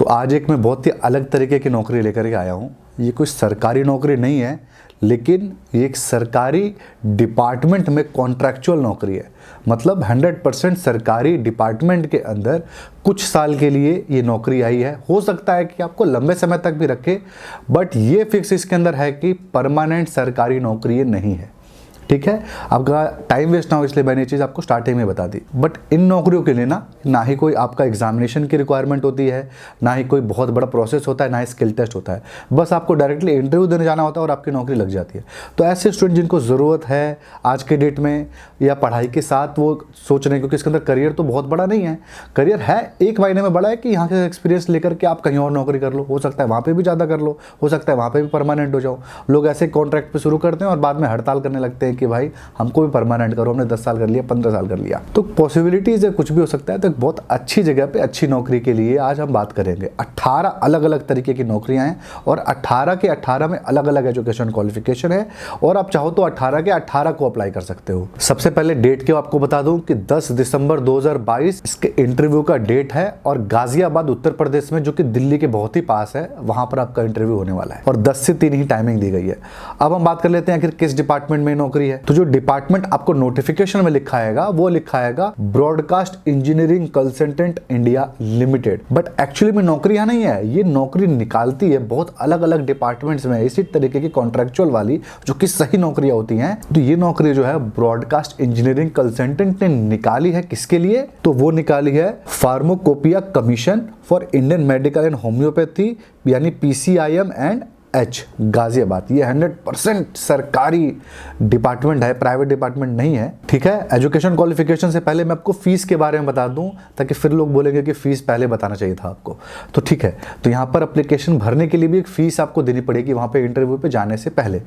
तो आज एक मैं बहुत ही अलग तरीके की नौकरी लेकर के आया हूँ। ये कोई सरकारी नौकरी नहीं है, लेकिन ये एक सरकारी डिपार्टमेंट में कॉन्ट्रैक्चुअल नौकरी है। मतलब 100% सरकारी डिपार्टमेंट के अंदर कुछ साल के लिए ये नौकरी आई है। हो सकता है कि आपको लंबे समय तक भी रखे, बट ये फिक्स इसके अंदर है कि परमानेंट सरकारी नौकरी ये नहीं है। ठीक है, आपका टाइम वेस्ट ना हो इसलिए मैंने ये चीज़ आपको स्टार्टिंग में बता दी। बट इन नौकरियों के लिए ना ही कोई आपका एग्जामिनेशन की रिक्वायरमेंट होती है, ना ही कोई बहुत बड़ा प्रोसेस होता है, ना ही स्किल टेस्ट होता है। बस आपको डायरेक्टली इंटरव्यू देने जाना होता है और आपकी नौकरी लग जाती है। तो ऐसे स्टूडेंट जिनको ज़रूरत है आज के डेट में, या पढ़ाई के साथ वो सोच रहे हैं, क्योंकि इसके अंदर करियर तो बहुत बड़ा नहीं है। करियर है एक महीने में बड़ा है कि यहाँ से एक्सपीरियंस लेकर के आप कहीं और नौकरी कर लो, हो सकता है वहाँ पर भी ज़्यादा कर लो, हो सकता है वहाँ पर भी परमानेंट हो जाओ। लोग ऐसे कॉन्ट्रैक्ट पर शुरू करते हैं और बाद में हड़ताल करने लगते हैं कि भाई हमको भी परमानेंट करो, हमने 10 साल कर लिया, 15 साल कर लिया। तो पॉसिबिलिटीज है, कुछ भी हो सकता है। तो एक बहुत अच्छी जगह पे अच्छी नौकरी के लिए आज हम बात करेंगे। 18 अलग अलग तरीके की नौकरियां हैं और 18 के 18 में अलग अलग एजुकेशन क्वालिफिकेशन है, और आप चाहो तो 18 के 18 को अप्लाई कर सकते हो। सबसे पहले डेट के आपको बता दूं कि 10 दिसंबर 2022 इसके इंटरव्यू का डेट है, और गाजियाबाद उत्तर प्रदेश में, जो कि दिल्ली के बहुत ही पास है, वहां पर आपका इंटरव्यू होने वाला है, और 10 से 3 ही टाइमिंग दी गई है। अब हम बात कर लेते हैं आखिर किस डिपार्टमेंट में नौकरी है। तो जो डिपार्टमेंट आपको नोटिफिकेशन में लिखा आएगा वो लिखा आएगा broadcast engineering consultant India limited. But actually में नौकरी यहाँ नहीं है, ये नौकरी निकालती है बहुत अलग अलग डिपार्टमेंट्स में इसी तरीके की कॉन्ट्रैक्चुअल वाली, जो कि सही नौकरियां होती हैं। तो ये नौकरी जो है ब्रॉडकास्ट इंजीनियरिंग कंसल्टेंट ने निकाली है किसके लिए? तो वो निकाली है pharmacopoeia commission for Indian medical and homeopathy, यानी PCIM एंड H, गाजियाबाद। ये 100% सरकारी डिपार्टमेंट है, प्राइवेट डिपार्टमेंट नहीं है। ठीक है, एजुकेशन क्वालिफिकेशन से पहले मैं आपको फीस के बारे में बता दूं, ताकि फिर लोग बोलेंगे कि फीस पहले बताना चाहिए था आपको। तो ठीक है, तो यहाँ पर एप्लीकेशन भरने के लिए भी एक फीस आपको देनी पड़ेगी वहाँ पे इंटरव्यू पे जाने से पहले।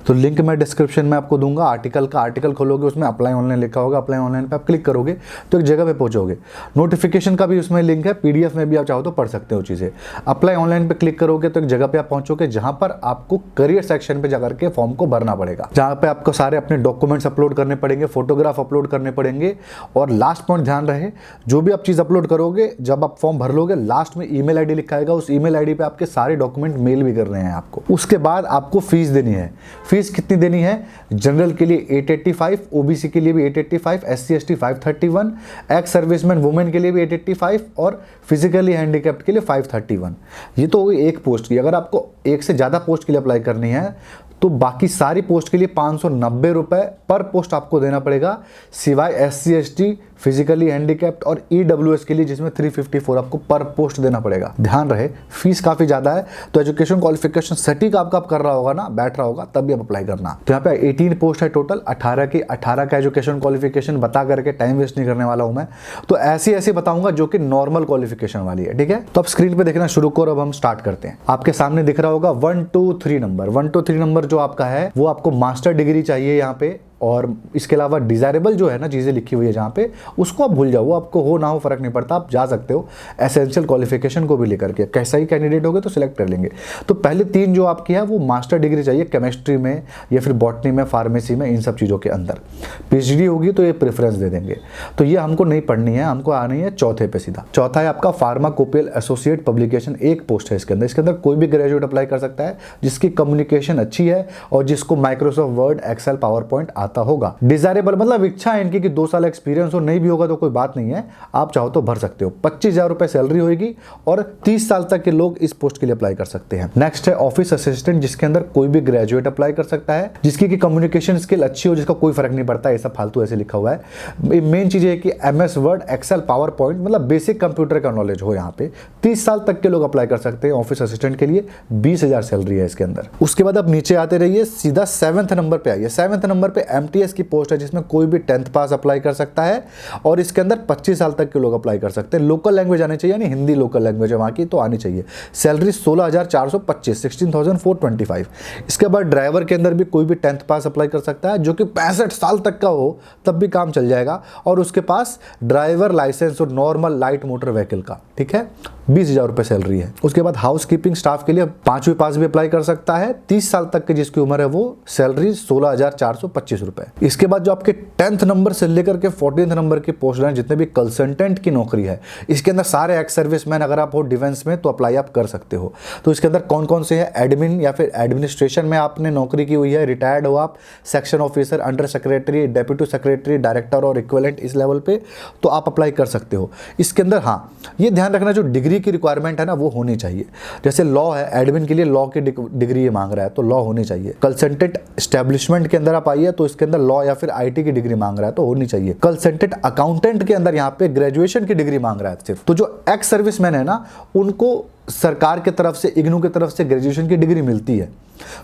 तो लिंक मैं डिस्क्रिप्शन में आपको दूंगा आर्टिकल का। आर्टिकल खोलोगे, उसमें अप्लाई ऑनलाइन लिखा होगा, अप्लाई ऑनलाइन पे आप क्लिक करोगे तो एक जगह पे पहुंचोगे। नोटिफिकेशन का भी उसमें लिंक है, PDF में भी आप चाहो तो पढ़ सकते हो चीज़ें। अप्लाई ऑनलाइन पे क्लिक करोगे तो एक जगह पे आप पहुंचोगे जहां पर आपको करियर सेक्शन पे जाकर के फॉर्म को भरना पड़ेगा, जहां पे आपको सारे अपने डॉक्यूमेंट्स अपलोड करने पड़ेंगे, फोटोग्राफ अपलोड करने पड़ेंगे। और लास्ट पॉइंट ध्यान रहे, जो भी आप चीज अपलोड करोगे, जब आप फॉर्म भर लोगे, लास्ट में ईमेल आईडी लिखा आएगा, उस ईमेल आईडी पे आपके सारे डॉक्यूमेंट मेल भी कर रहे हैं आपको। उसके बाद आपको फीस देनी है। फीस कितनी देनी है? जनरल के लिए 885, OBC के लिए भी 885, SC ST 531, ex serviceman women के लिए भी 885, और फिजिकली हैंडीकैप्ड के लिए 531। ये तो हुई एक पोस्ट की। अगर आपको एक से ज्यादा पोस्ट के लिए अप्लाई करनी है तो बाकी सारी पोस्ट के लिए 590 रुपए पर पोस्ट आपको देना पड़ेगा, सिवाय SC ST, फिजिकली हैंडीकैप्ड और EWS के लिए, जिसमें 354 आपको पर पोस्ट देना पड़ेगा। ध्यान रहे, फीस काफी ज्यादा है। तो एजुकेशन क्वालिफिकेशन सटीक आपका कर रहा होगा ना, बैठ रहा होगा, तब भी आप अप्लाई करना। तो यहाँ पे 18 पोस्ट है टोटल, 18 के 18 का एजुकेशन क्वालिफिकेशन बता करके टाइम वेस्ट नहीं करने वाला हूं मैं। तो ऐसी बताऊंगा जो कि नॉर्मल क्वालिफिकेशन वाली है। ठीक है, तो अब स्क्रीन पे देखना शुरू करो। अब हम स्टार्ट करते हैं। आपके सामने दिख रहा होगा 1 2 3 नंबर। 1 2 3 नंबर जो आपका है वो आपको मास्टर डिग्री चाहिए यहाँ पे, और इसके अलावा डिजायरेबल जो है ना चीजें लिखी हुई है जहाँ पे, उसको आप भूल जाओ, वो आपको हो ना हो फर्क नहीं पड़ता, आप जा सकते हो एसेंशियल क्वालिफिकेशन को भी लेकर के। कैसा ही कैंडिडेट होगे तो सिलेक्ट कर लेंगे। तो पहले 3 जो आपकी है वो मास्टर डिग्री चाहिए, केमिस्ट्री में या फिर बॉटनी में, फार्मेसी में, इन सब चीज़ों के अंदर। PhD होगी तो ये प्रेफरेंस दे देंगे। तो ये हमको नहीं पढ़नी है, हमको आनी है चौथे पे सीधा। चौथा है आपका फार्माकोपियल एसोसिएट पब्लिकेशन। एक पोस्ट है इसके अंदर कोई भी ग्रेजुएट अप्लाई कर सकता है जिसकी कम्युनिकेशन अच्छी है और जिसको Microsoft Word, Excel, PowerPoint आता होगा। डिजायरेबल मतलब इच्छा है इनकी कि 2 साल एक्सपीरियंस हो, नहीं भी होगा तो कोई बात नहीं है, आप चाहो तो भर सकते हो। 25,000 रुपए सैलरी होगी और 30 साल तक के लोग इस पोस्ट के लिए अप्लाई कर सकते हैं। नेक्स्ट है ऑफिस असिस्टेंट, जिसके अंदर कोई भी ग्रेजुएट अप्लाई कर सकता है, जिसकी की कम्युनिकेशन स्किल अच्छी हो, जिसका कोई फर्क नहीं पड़ता, ये सब फालतू ऐसे लिखा हुआ है। मेन चीज है कि MS Word, Excel, PowerPoint, मतलब बेसिक कंप्यूटर का नॉलेज हो। यहाँ पे 30 साल तक के लोग अप्लाई कर सकते हैं। ऑफिस असिस्टेंट के लिए 20,000 सैलरी है इसके अंदर। उसके बाद आप नीचे आते रहिए, सीधा 7th नंबर पे आइए। 7th नंबर पे MTS की पोस्ट है, जिसमें कोई भी 10th पास अप्लाई कर सकता है, और इसके अंदर 25 साल तक के लोग अप्लाई कर सकते हैं। लोकल लैंग्वेज आनी चाहिए, यानी हिंदी लोकल लैंग्वेज है वहाँ की, तो आनी चाहिए। सैलरी 16,425, 16,425। इसके बाद ड्राइवर के अंदर भी कोई भी 10th पास अप्लाई कर सकता है, जो कि 65 साल तक का हो, तब भी काम चल जाएगा, और उसके पास ड्राइवर लाइसेंस और नॉर्मल लाइट मोटर व्हीकल का। ठीक है, 20,000 रुपये सैलरी है। उसके बाद हाउस कीपिंग स्टाफ के लिए 5वीं पास भी अप्लाई कर सकता है। 30 साल तक की जिसकी उम्र है वो सैलरी 16,425 रुपये। इसके बाद जो आपके 10th नंबर से लेकर के 14th नंबर की पोस्ट हैं, जितने भी कंसल्टेंट की नौकरी है, इसके अंदर सारे एक्स सर्विसमैन अगर आप हो डिफेंस में तो अप्लाई आप कर सकते हो। तो इसके अंदर कौन कौन से है, एडमिन या फिर एडमिनिस्ट्रेशन में आपने नौकरी की हुई है, रिटायर्ड हो आप, section officer, under secretary, deputy secretary, director और इक्विवेलेंट इस लेवल पे, तो आप अप्लाई कर सकते हो। इसके अंदर हाँ ये ध्यान रखना, जो डिग्री की रिक्वायरमेंट है ना वो होनी चाहिए। जैसे लॉ है, एडमिन के लिए लॉ की डिग्री ये मांग रहा है तो लॉ होनी चाहिए। कंसल्टेंट एस्टेब्लिशमेंट के अंदर आप आइए तो इसके अंदर लॉ या फिर आईटी की डिग्री मांग रहा है तो होनी चाहिए। कंसल्टेंट अकाउंटेंट के अंदर यहाँ पे ग्रेजुएशन की डिग्री मांग रहा है सिर्फ। तो जो एक्स सर्विसमैन है ना उनको सरकार की तरफ से, इग्नू की तरफ से ग्रेजुएशन की डिग्री मिलती है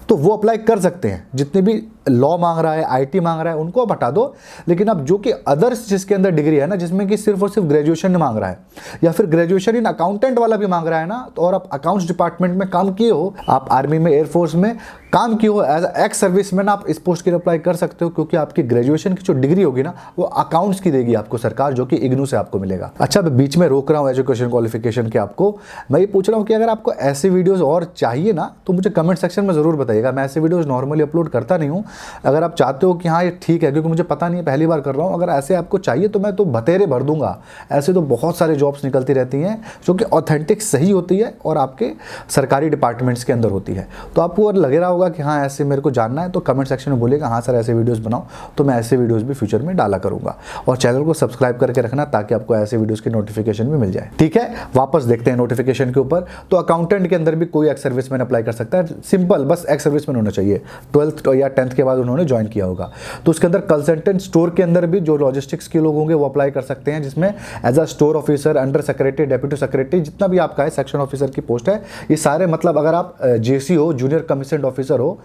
तो वो अप्लाई कर सकते हैं। जितने भी लॉ मांग रहा है, आईटी मांग रहा है, उनको आप हटा दो। लेकिन अब जो कि अदर्स जिसके अंदर डिग्री है ना, जिसमें कि सिर्फ और सिर्फ ग्रेजुएशन मांग रहा है या फिर ग्रेजुएशन इन अकाउंटेंट वाला भी मांग रहा है ना, तो और आप अकाउंट्स डिपार्टमेंट में काम किए हो, आप आर्मी में, एयरफोर्स में काम किए हो, एज एक्स सर्विसमैन आप इस पोस्ट के लिए अप्लाई कर सकते हो, क्योंकि आपकी ग्रेजुएशन की जो डिग्री होगी ना वो अकाउंट्स की देगी आपको सरकार, जो कि इग्नू से आपको मिलेगा। अच्छा, मैं बीच में रोक रहा हूँ एजुकेशन क्वालिफिकेशन के आपको। मैं ये पूछ रहा हूँ कि अगर आपको ऐसे वीडियोस और चाहिए ना तो मुझे कमेंट सेक्शन में ज़रूर बताइएगा। मैं ऐसे वीडियोस नॉर्मली अपलोड करता नहीं हूँ। अगर आप चाहते हो कि हाँ ये ठीक है, क्योंकि मुझे पता नहीं है, पहली बार कर रहा हूँ, अगर ऐसे आपको चाहिए तो मैं तो बतेरे भर दूंगा। ऐसे तो बहुत सारे जॉब्स निकलती रहती हैं जो कि ऑथेंटिक सही होती है और आपके सरकारी डिपार्टमेंट्स के अंदर होती है। तो आपको अगर लग रहा होगा कि हाँ ऐसे मेरे को जानना है तो कमेंट सेक्शन में बोलिएगा हाँ सर ऐसे वीडियोस बनाओ, तो मैं ऐसे वीडियोस भी फ्यूचर में डाला करूंगा। और चैनल को सब्सक्राइब करके रखना ताकि आपको ऐसे वीडियोस की नोटिफिकेशन भी मिल जाए। ठीक है, वापस देखते हैं नोटिफिकेशन के ऊपर। तो अकाउंटेंट के अंदर भी कोई एक्स सर्विसमैन अप्लाई कर सकता है। सिंपल, बस एक्स सर्विसमैन होना चाहिए, 12th या 10th के बाद उन्होंने ज्वाइन किया होगा। तो उसके अंदर कंसल्टेंट स्टोर के अंदर भी जो लॉजिस्टिक्स के लोग होंगे वो अप्लाई कर सकते हैं, जिसमें as a store officer, under secretary, deputy secretary, जितना भी आपका है, सेक्शन ऑफिसर की पोस्ट है, ये सारे, मतलब अगर आप जेसी हो, जूनियर कमीशन्ड ऑफिसर हो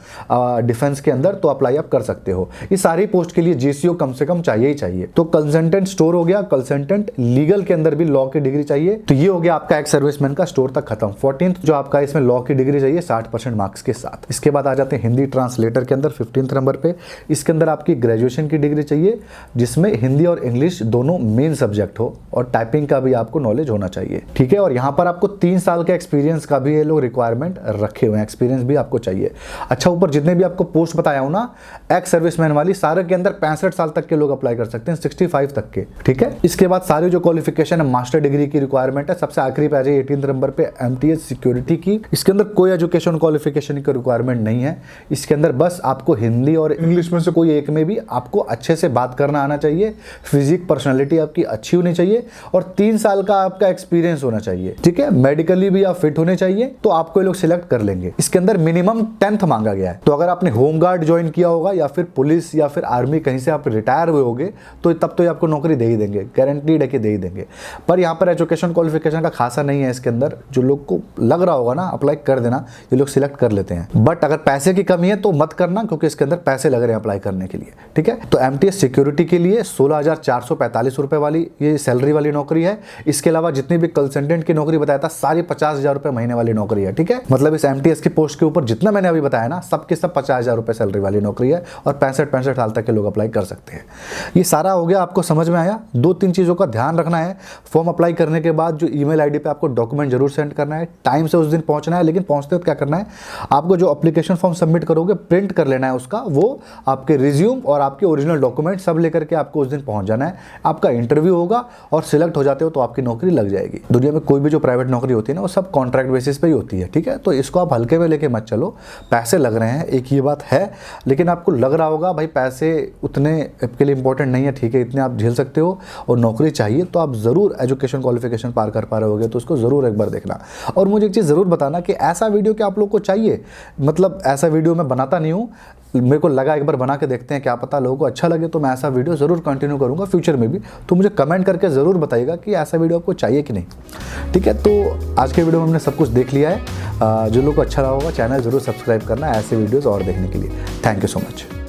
डिफेंस के अंदर, तो अप्लाई आप कर सकते हो। ये सारी पोस्ट के लिए जेसीओ कम से कम चाहिए ही चाहिए। तो कंसल्टेंट स्टोर हो गया, कंसल्टेंट लीगल के अंदर भी लॉ की डिग्री चाहिए। तो ये हो गया आपका एक्स सर्विसमैन का स्टोर तक खत्म। 14th जो आपका इसमें लॉ की डिग्री चाहिए 60% मार्क्स के साथ। इसके बाद आ जाते हैं हिंदी ट्रांसलेटर के अंदर 15th नंबर पे। इसके अंदर आपकी ग्रेजुएशन की डिग्री चाहिए, जिसमें हिंदी और इंग्लिश दोनों मेन सब्जेक्ट हो, और टाइपिंग का भी आपको नॉलेज होना चाहिए। ठीक है, और यहाँ पर आपको 3 साल के एक्सपीरियंस का भी ये लोग रिक्वायरमेंट रखे हुए हैं, एक्सपीरियंस भी आपको चाहिए। अच्छा, ऊपर जितने भी आपको पोस्ट बताया हूं ना एक्स सर्विसमैन वाली, सारे के अंदर 65 साल तक के लोग अप्लाई कर सकते हैं, 65 तक के। ठीक है, इसके बाद सारी जो क्वालिफिकेशन है, मास्टर डिग्री की रिक्वायरमेंट है। सबसे आखिरी पे आ जाए 18th नंबर पे MTS सिक्योरिटी की। इसके अंदर कोई एजुकेशन क्वालिफिकेशन की रिक्वायरमेंट नहीं है। इसके अंदर बस आपको हिंदी और इंग्लिश में से कोई एक में भी आपको अच्छे से बात करना आना चाहिए, फिजिक पर्सनालिटी आपकी अच्छी होनी चाहिए, और 3 साल का आपका एक्सपीरियंस होना चाहिए। ठीक है, मेडिकली भी आप फिट होने चाहिए, तो आपको ये लोग सिलेक्ट कर लेंगे। इसके अंदर मिनिमम 10th मांगा गया है। तो अगर आपने होमगार्ड ज्वाइन किया होगा या फिर पुलिस या फिर आर्मी कहीं से आप रिटायर हुए होगे तो तब तो ये आपको नौकरी दे ही देंगे, गारंटीड है कि दे ही देंगे। पर यहाँ पर एजुकेशन क्वालिफिकेशन का खासा नहीं है इसके अंदर। जो लोग को लग रहा होगा ना अप्लाई कर देना, ये लोग सिलेक्ट कर लेते हैं। बट अगर पैसे की कमी है तो मत करना, क्योंकि इसके अंदर पैसे लग रहे हैं अप्लाई करने के लिए। ठीक है, तो MTS सिक्योरिटी के लिए 16,445 रुपए वाली ये सैलरी वाली नौकरी है। इसके अलावा जितनी भी कंसल्टेंट की नौकरी बताया था, सारी 50,000 रुपए महीने वाली नौकरी है। ठीक है, मतलब इस MTS की पोस्ट के ऊपर जितना मैंने अभी बताया ना, सबके सब 50,000 रुपए सैलरी वाली नौकरी है, और 65 साल तक के लोग अप्लाई कर सकते हैं। ये सारा हो गया, आपको समझ में आया? 2-3 चीज़ों का ध्यान रखना है। फॉर्म अप्लाई करने के बाद जो ईमेल आईडी पे आपको डॉक्यूमेंट जरूर सेंड करना है, टाइम से उस दिन पहुंचना है। लेकिन पहुंचते वक्त क्या करना है, आपको जो एप्लीकेशन फॉर्म सबमिट करोगे प्रिंट कर लेना है उसका, वो आपके रिज्यूम और आपके ओरिजिनल डॉक्यूमेंट सब लेकर के आपको उस दिन पहुंच जाना है। आपका इंटरव्यू होगा और सिलेक्ट हो जाते हो तो आपकी नौकरी लग जाएगी। दुनिया में कोई भी जो प्राइवेट नौकरी होती है ना, वो सब कॉन्ट्रैक्ट बेसिस पे ही होती है। ठीक है, तो इसको आप हल्के में लेके मत चलो। पैसे लग रहे हैं, एक ये बात है, लेकिन आपको लग रहा होगा भाई पैसे उतने आपके लिए इंपॉर्टेंट नहीं है। ठीक है, इतने आप झेल सकते हो, और नौकरी चाहिए तो आप ज़रूर एजुकेशन क्वालिफिकेशन पार कर पा रहे होगे, तो उसको ज़रूर एक बार देखना। और मुझे एक चीज़ ज़रूर बताना कि ऐसा वीडियो क्या आप लोग को चाहिए। मतलब ऐसा वीडियो मैं बनाता नहीं हूँ, मेरे को लगा एक बार बना के देखते हैं, क्या पता लोगों को अच्छा लगे, तो मैं ऐसा वीडियो ज़रूर कंटिन्यू करूँगा फ्यूचर में भी। तो मुझे कमेंट करके ज़रूर बताइएगा कि ऐसा वीडियो आपको चाहिए कि नहीं। ठीक है, तो आज के वीडियो में हमने सब कुछ देख लिया है। जो लोगों को अच्छा लगा होगा, चैनल ज़रूर सब्सक्राइब करना ऐसे वीडियोज़ और देखने के लिए। Thank you so much.